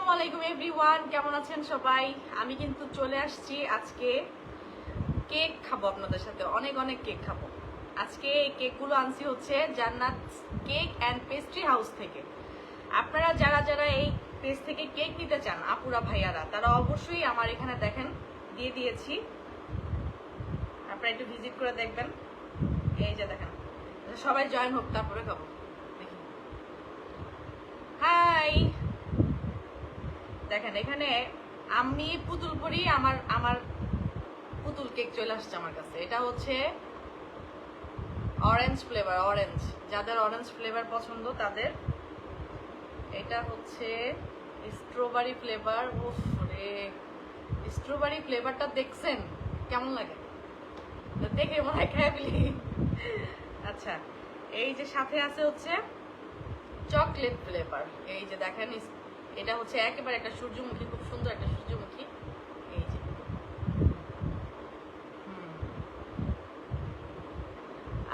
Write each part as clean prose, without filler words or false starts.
আসসালামু আলাইকুম এভরিওয়ান, কেমন আছেন সবাই? আমি কিন্তু চলে আসছি আজকে কেক খাবো আপনাদের সাথে, অনেক অনেক কেক খাবো আজকে। এই কেকগুলো আনছি হচ্ছে জান্নাত কেক অ্যান্ড পেস্ট্রি হাউস থেকে। আপনারা যারা যারা এই পেজ থেকে কেক নিতে চান, আপুরা ভাইয়ারা, তারা অবশ্যই আমার এখানে দেখেন দিয়ে দিয়েছি, আপনারা একটু ভিজিট করে দেখবেন। এই যে দেখেন, সবাই জয়েন হোক তারপরে খাবো। দেখি, হাই, দেখেন এখানে আমি পুতুল পরি, আমার আমার পুতুল কেক চলে আসছে আমার কাছে। এটা হচ্ছে অরেঞ্জ ফ্লেভার, অরেঞ্জ, যাদের অরেঞ্জ ফ্লেভার পছন্দ তাদের। এটা হচ্ছে স্ট্রবেরি ফ্লেভার। উফ রে, স্ট্রবেরি ফ্লেভারটা দেখছেন কেমন লাগে? দেখে মনে হয় খেয়ে ফেলি। আচ্ছা, এই যে সাথে আছে হচ্ছে চকলেট ফ্লেভার। এই যে দেখেন, এটা হচ্ছে একেবারে একটা সূর্যমুখী, খুব সুন্দর একটা সূর্যমুখী। এই যে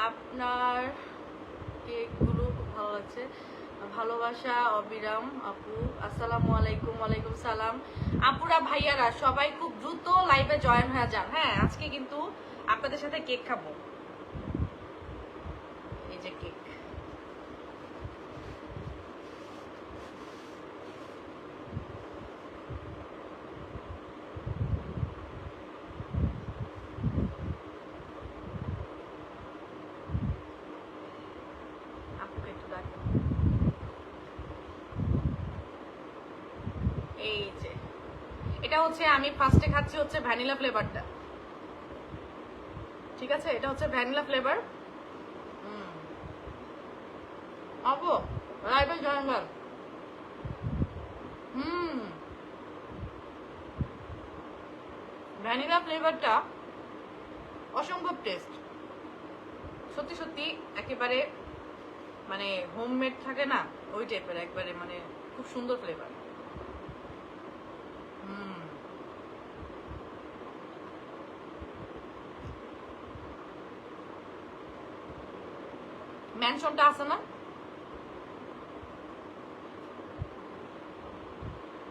আপনার কেকগুলো খুব ভালো লাগছে। ভালোবাসা অবিরাম আপু, আসসালামু আলাইকুম। ওয়ালাইকুম সালাম। আপুরা ভাইয়ারা সবাই খুব দ্রুত লাইভে জয়েন হয়ে যান। হ্যাঁ, আজকে কিন্তু আপনাদের সাথে কেক খাবো। এই যে কেক, আপুকে একটু ডাকো। এই যে এটা হচ্ছে, আমি ফার্স্টে খাচ্ছি হচ্ছে ভ্যানিলা ফ্লেভারটা, ঠিক আছে? এটা হচ্ছে ভ্যানিলা ফ্লেভার। আপু লাইভে জয়েন হন। ভ্যানিলা ফ্লেভারটা অসম্ভব টেস্ট, সত্যি সত্যি একেবারে মানে হোমমেড থাকে না ওই টাইপের, একবারে মানে খুব সুন্দর ফ্লেভার। ম্যানশনটা আছে না,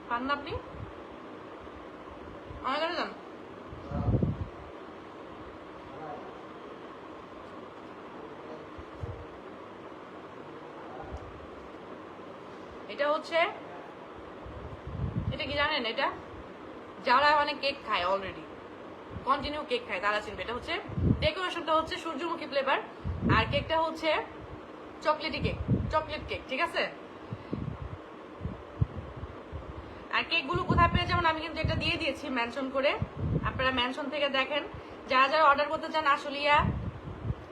পান না আপনি? আমার কাছে যান। এটা হচ্ছে, এটা কি জানেন? এটা যারা মানে কেক খায় অলরেডি, কন্টিনিউ কেক খায়, তারা চিনবে। এটা হচ্ছে ডেকোরেশনটা হচ্ছে সূর্যমুখী ফ্লেভার, আর কেকটা হচ্ছে চকলেটি কেক, চকলেট কেক, ঠিক আছে? আর কেকগুলো কোথায় পেয়ে যাবেন আমি কিন্তু এটা দিয়ে দিয়েছি মেনশন করে, আপনারা মেনশন থেকে দেখেন। যারা যারা অর্ডার করতে চান, আশুলিয়া,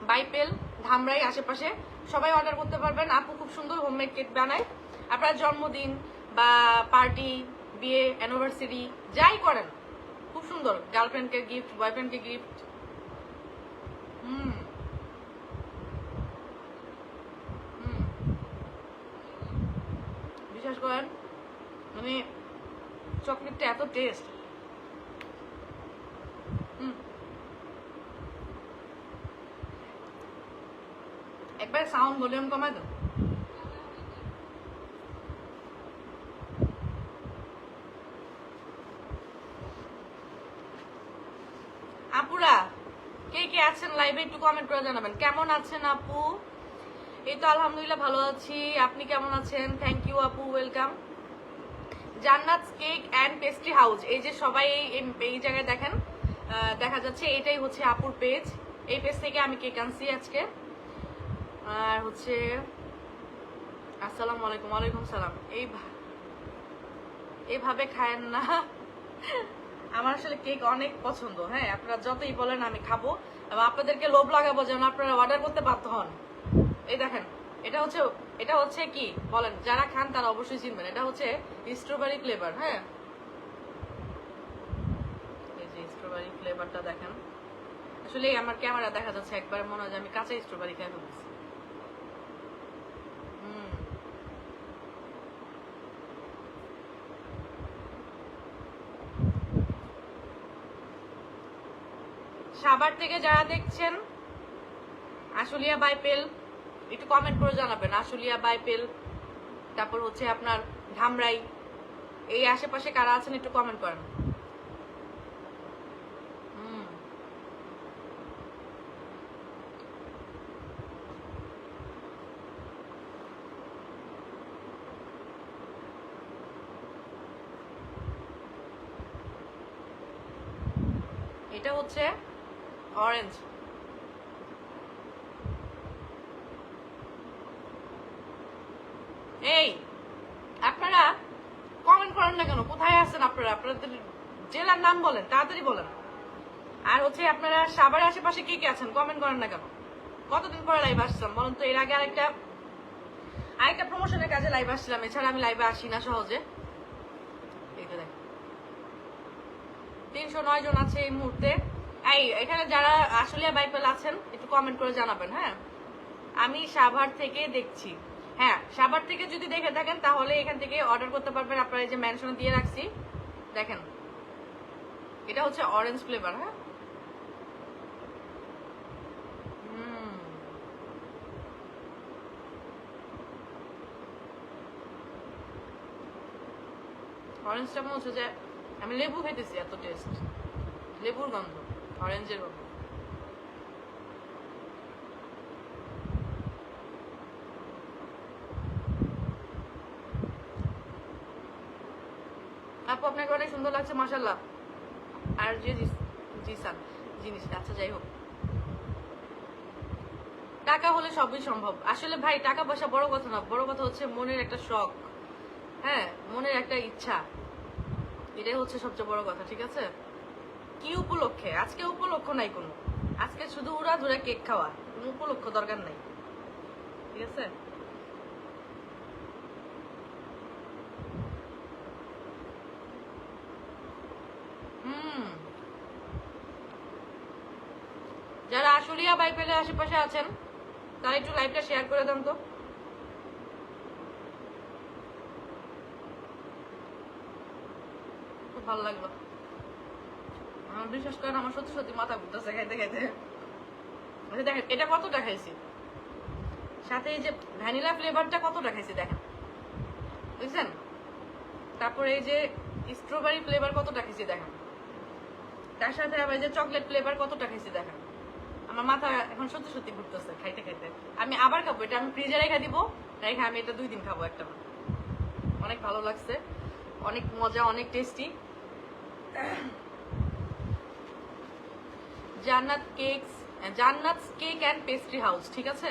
বাইপেল, ধামরাই আশেপাশে সবাই অর্ডার করতে পারবেন। আপু খুব সুন্দর হোমমেড কেক বানায়। আপনারা জন্মদিন বা পার্টি, বিয়ে, অ্যানিভার্সারি যাই করেন, খুব সুন্দর। গার্লফ্রেন্ডকে গিফট, বয়ফ্রেন্ডকে গিফট। বিশ্বাস করেন, মানে চকলেটটা এত টেস্ট। একবার সাউন্ড ভলিউম কমায় দাও। আপুরা কে কে আছেন লাইভে একটু কমেন্ট করে জানাবেন কেমন আছেন আপু। এই তো আলহামদুলিল্লাহ ভালো আছি, আপনি কেমন আছেন? থ্যাংক ইউ আপু, ওয়েলকাম। জান্নাত কেক অ্যান্ড পেস্ট্রি হাউস, এই যে সবাই এই জায়গায় দেখেন, দেখা যাচ্ছে এটাই হচ্ছে আপুর পেজ। এই পেজ থেকে আমি কেক আনছি আজকে। আর হচ্ছে আসসালামু আলাইকুম। ওয়ালাইকুম সালাম। এইভাবে খায়েন না। আমার আসলে কেক অনেক পছন্দ। হ্যাঁ, আপনারা যতই বলেন আমি খাবো, এবং আপনাদেরকে লোভ লাগাবো যেন আপনারা অর্ডার করতে বাধ্য হন। এই দেখেন, এটা হচ্ছে কি বলেন, যারা খান তারা অবশ্যই চিনবেন। এটা হচ্ছে স্ট্রবেরি ফ্লেভার। হ্যাঁ, এই যে স্ট্রবেরি ফ্লেভারটা দেখেন, আসলে আমার ক্যামেরা দেখা যাচ্ছে একবার মনে হয় যে আমি কাঁচা স্ট্রবেরি খাই ফেলছি। সাভার থেকে যারা দেখছেন, আশুলিয়া বাইপেল, একটু কমেন্ট করে জানাবেন। আশুলিয়া বাইপেল, তারপর হচ্ছে আপনার ধামরাই, এই আশেপাশে কারা আছেন একটু কমেন্ট করেন। এটা হচ্ছে অরেঞ্জ। এই আপনারা কমেন্ট করেন না কেন? কোথায় আছেন আপনারা? আপনাদের জেলার নাম বলেন, তাড়াতাড়ি বলেন। আর হচ্ছে আপনারা সাভারের আশেপাশে কে কে আছেন কমেন্ট করেন না কেন? কতদিন পরে লাইভ আসছেন বলেন তো? এর আগে আরেকটা প্রমোশনের কাজে লাইভ আসছিলাম, এছাড়া আমি লাইভে আসি না সহজে। 309 জন আছে এই মুহূর্তে। এই এখানে যারা আশুলিয়া বাইপেল আছেন একটু কমেন্ট করে জানাবেন। হ্যাঁ, আমি সাভার থেকে দেখছি। হ্যাঁ, সাভার থেকে যদি দেখে থাকেন তাহলে এখান থেকে অর্ডার করতে পারবেন। আপনারা এই যে মেনশনে দিয়ে রাখছি, দেখেন এটা হচ্ছে অরেঞ্জ ফ্লেভার। হ্যাঁ, অরেঞ্জটা মনে হচ্ছে যে আমি লেবু খাইতেছি, এত টেস্ট, লেবুর গন্ধ, অরেঞ্জের গন্ধ। আপু আপনাকে অনেক সুন্দর লাগছে, মাশাআল্লাহ। আর যে জিসান জিনিস, আচ্ছা যাই হোক, টাকা হলে সবই সম্ভব। আসলে ভাই টাকা পয়সা বড় কথা না, বড় কথা হচ্ছে মনের একটা শখ। হ্যাঁ, মনের একটা ইচ্ছা, এটাই হচ্ছে সবচেয়ে বড় কথা। ঠিক আছে, কি উপলক্ষে? আজকে উপলক্ষ নাই কোনো, আজকে শুধু উড়া ধরে কেক খাওয়া, কোনো উপলক্ষ দরকার নাই। ঠিক আছে, যারা আশুলিয়া বাইপেলের আশেপাশে আছেন তারা একটু লাইভটা শেয়ার করে দেন তো। খুব ভালো লাগলো, আমার বিশ্বাস করেন আমার সত্যি সত্যি মাথা ঘুরতেছে খাইতে খাইতে। দেখেন এটা কতটা খাইছি, সাথে এই যে ভ্যানিলা ফ্লেভারটা কতটা খাইছি দেখেন, বুঝছেন? তারপরে এই যে স্ট্রবেরি ফ্লেভার কতটা খাইছি দেখেন, তার সাথে আবার যে চকলেট ফ্লেভার কতটা খাইছি দেখেন। আমার মাথা এখন সত্যি সত্যি ঘুরতেছে খাইতে খাইতে। আমি আবার খাবো এটা, আমি ফ্রিজে রেখে দিব, রেখে আমি এটা 2 দিন খাবো একটা। অনেক ভালো লাগছে, অনেক মজা, অনেক টেস্টি। জান্নাত কেক অ্যান্ড পেস্ট্রি হাউস, ঠিক আছে?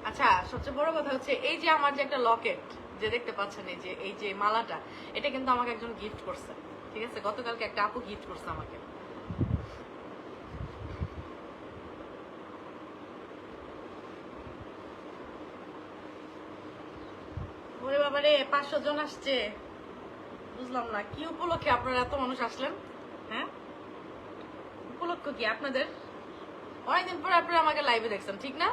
আচ্ছা, সবচেয়ে বড় কথা হচ্ছে এই যে আমার যে একটা লকেট যে দেখতে পাচ্ছেন, এই যে মালাটা, এটা কিন্তু আমাকে একজন গিফট করছে। ঠিক আছে, গতকালকে একটা আপু গিফট করছে আমাকে। ওরে বাবারে, 500 জন আসছে, বুঝলাম না কি উপলক্ষে আপনারা এত মানুষ আসলেন। হ্যাঁ, উপলক্ষ কি আপনাদের? অনেকদিন পরে আপনারা আমাকে লাইভে দেখছেন, ঠিক না?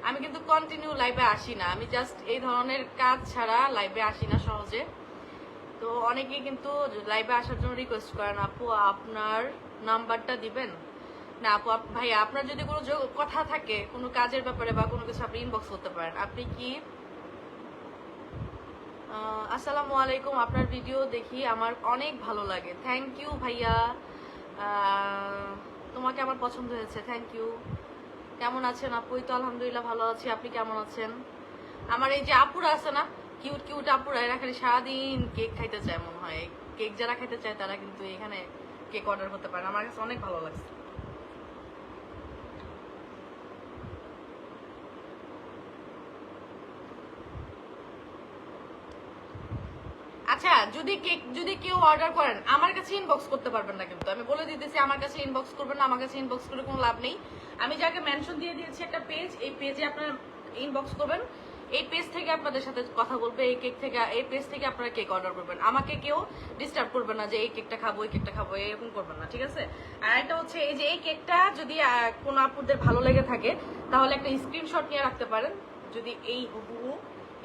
আমি কিন্তু কন্টিনিউ লাইভে আসি না, আমি জাস্ট এই ধরনের কাজ ছাড়া লাইভে আসি না সহজে। তো অনেকেই কিন্তু লাইভে আসার জন্য রিকোয়েস্ট করেন, আপু আপনার নাম্বারটা দিবেন না। আপু ভাইয়া, আপনার যদি কোনো কথা থাকে কোনো কাজের ব্যাপারে বা কোনো কিছু, আপনি ইনবক্স করতে পারেন। আপনি কি আসসালামু আলাইকুম, আপনার ভিডিও দেখি আমার অনেক ভালো লাগে। থ্যাংক ইউ ভাইয়া, তোমাকে আমার পছন্দ হয়েছে, থ্যাংক ইউ। কেমন আছেন আপু? তো আলহামদুলিল্লাহ ভালো আছি, আপনি কেমন আছেন? আমার এই যে আপুরা আছে না, কিউট কিউট আপুরা, এরা খালি সারাদিন কেক খাইতে চায় মনে হয়। কেক যারা খাইতে চায় তারা কিন্তু এখানে কেক অর্ডার করতে পারেন, আমার কাছে অনেক ভালো লাগছে। আচ্ছা, যদি কেউ অর্ডার করেন আমার কাছে ইনবক্স করতে পারবেন না, কিন্তু আমি বলে দিতেছি আমার কাছে ইনবক্স করবেন না। আমার কাছে ইনবক্স করে কোনো লাভ নেই। আমি যাকে মেনশন দিয়ে দিয়েছি একটা পেজ, এই পেজে আপনারা ইনবক্স করবেন, এই পেজ থেকে আপনাদের সাথে কথা বলবে, এই পেজ থেকে আপনারা কেক অর্ডার করবেন। আমাকে কেউ ডিস্টার্ব করবেন না যে এই কেকটা খাবো, এই কেকটা খাবো, এরকম করবেন না, ঠিক আছে? আর একটা হচ্ছে এই যে এই কেকটা যদি কোনো আপুদের ভালো লেগে থাকে তাহলে একটা স্ক্রিনশট নিয়ে রাখতে পারেন, যদি এই হুবহু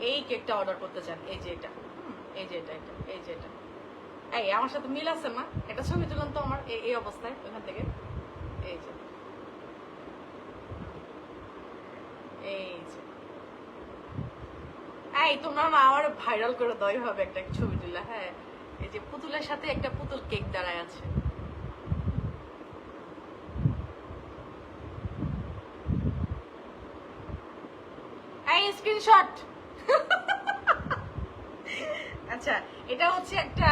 এই কেকটা অর্ডার করতে চান। এই যে এটা, এই যে এটা, এই যে এটা এই আমার সাথে মিল আছে না? একটা ছবি তুলেন তো আমার এই অবস্থায় ওখান থেকে। এই যে এই যে এই তোমরা না আমার ভাইরাল করে দাও এইভাবে একটা ছবি তুলে। হ্যাঁ, এই যে পুতুলের সাথে একটা পুতুল কেক দাঁড়ায় আছে। এই স্ক্রিনশট। আচ্ছা, এটা হচ্ছে একটা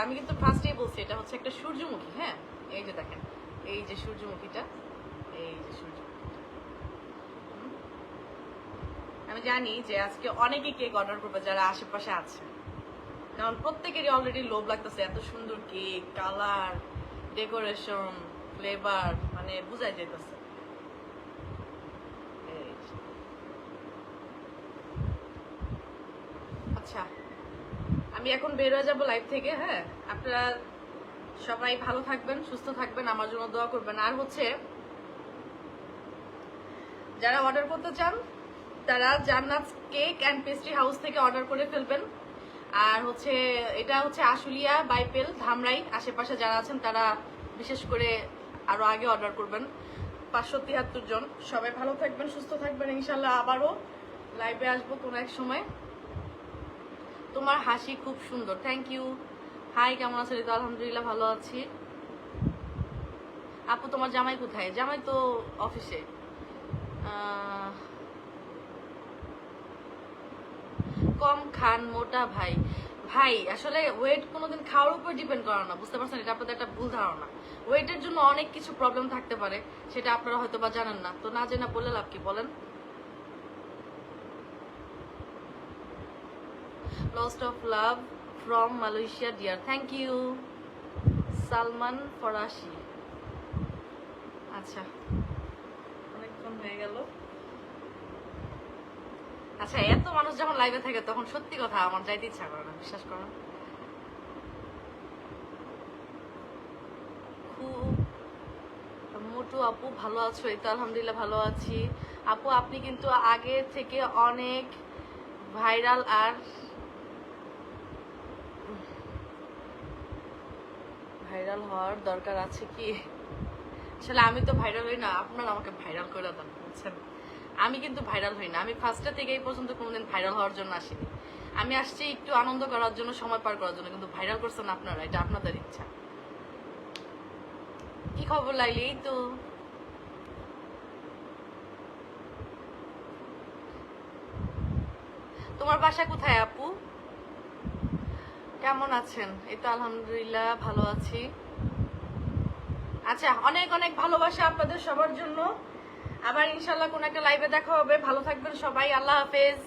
আমি কিন্তু ফার্স্টেই বলছি এটা হচ্ছে একটা সূর্যমুখী। হ্যাঁ, এই যে দেখেন, এই যে সূর্যমুখীটা, এই যে সূর্যমুখীটা। আমি জানি যে আজকে অনেকেই কেক অর্ডার করবে যারা আশেপাশে আছে, কারণ প্রত্যেকেরই অলরেডি লোভ লাগতেছে। এত সুন্দর কেক, কালার, ডেকোরেশন, ফ্লেভার, মানে বুঝাই যেতেছে। আচ্ছা, আমি এখন বের হয়ে যাবো লাইভ থেকে। হ্যাঁ, আপনারা সবাই ভালো থাকবেন, সুস্থ থাকবেন, আমার জন্য দোয়া করবেন। আর হচ্ছে যারা অর্ডার করতে চান তারা জান্নাত কেক অ্যান্ড পেস্ট্রি হাউস থেকে অর্ডার করে ফেলবেন। আর হচ্ছে এটা হচ্ছে আশুলিয়া, বাইপেল, ধামরাই আশেপাশে যারা আছেন তারা বিশেষ করে আরো আগে অর্ডার করবেন। 573 জন। সবাই ভালো থাকবেন, সুস্থ থাকবেন। ইনশাল্লাহ আবারও লাইভে আসবো কোনো এক সময়। তোমার হাসি খুব সুন্দর, থ্যাংক ইউ। হাই, কেমন আছো? তো আলহামদুলিল্লাহ ভালো আছি। আপু তোমার জামাই কোথায়? জামাই তো অফিসে। কম খান মোটা ভাই। ভাই আসলে ওয়েট কোনোদিন খাওয়ার উপর ডিপেন্ড করে না, বুঝতে পারছেন? এটা আপনাদের একটা ভুল ধারণা। ওয়েটের জন্য অনেক কিছু প্রবলেম থাকতে পারে, সেটা আপনারা হয়তো বা জানেন না। তো না জেনে বলে লাভ কি বলেন? লস্ট of love from Malaysia dear, thank you Salman Farasi. আচ্ছা, অনেকক্ষণ হয়ে গেল। আচ্ছা, এত মানুষ যখন লাইভে থাকে তখন সত্যি কথা আমার যাইতে ইচ্ছা করে না, বিশ্বাস করুন। খুব মোটু আপু ভালো আছো? এই তো আলহামদুলিল্লাহ ভালো আছি। আপু আপনি কিন্তু আগে থেকে অনেক ভাইরাল, আর ভাইরাল হওয়ার দরকার আছে কি? আসলে আমি তো ভাইরাল হই না, আপনারা আমাকে ভাইরাল করে দেন, বুঝছেন? আমি কিন্তু ভাইরাল হই না। আমি ফার্স্টে থেকে এই পর্যন্ত কোনোদিন ভাইরাল হওয়ার জন্য আসিনি। আমি আসছি একটু আনন্দ করার জন্য, সময় পার করার জন্য। কিন্তু ভাইরাল করছেন আপনারা, এটা আপনাদের ইচ্ছা। কি খবর লাইলি? এই তো তোমার বাসা কোথায় আপু? কেমন আছেন? এই তো আলহামদুলিল্লাহ ভালো আছি। আচ্ছা, অনেক অনেক ভালোবাসা আপনাদের সবার জন্য। আবার ইনশাল্লাহ কোন একটা লাইভে দেখা হবে। ভালো থাকবেন সবাই, আল্লাহ হাফেজ।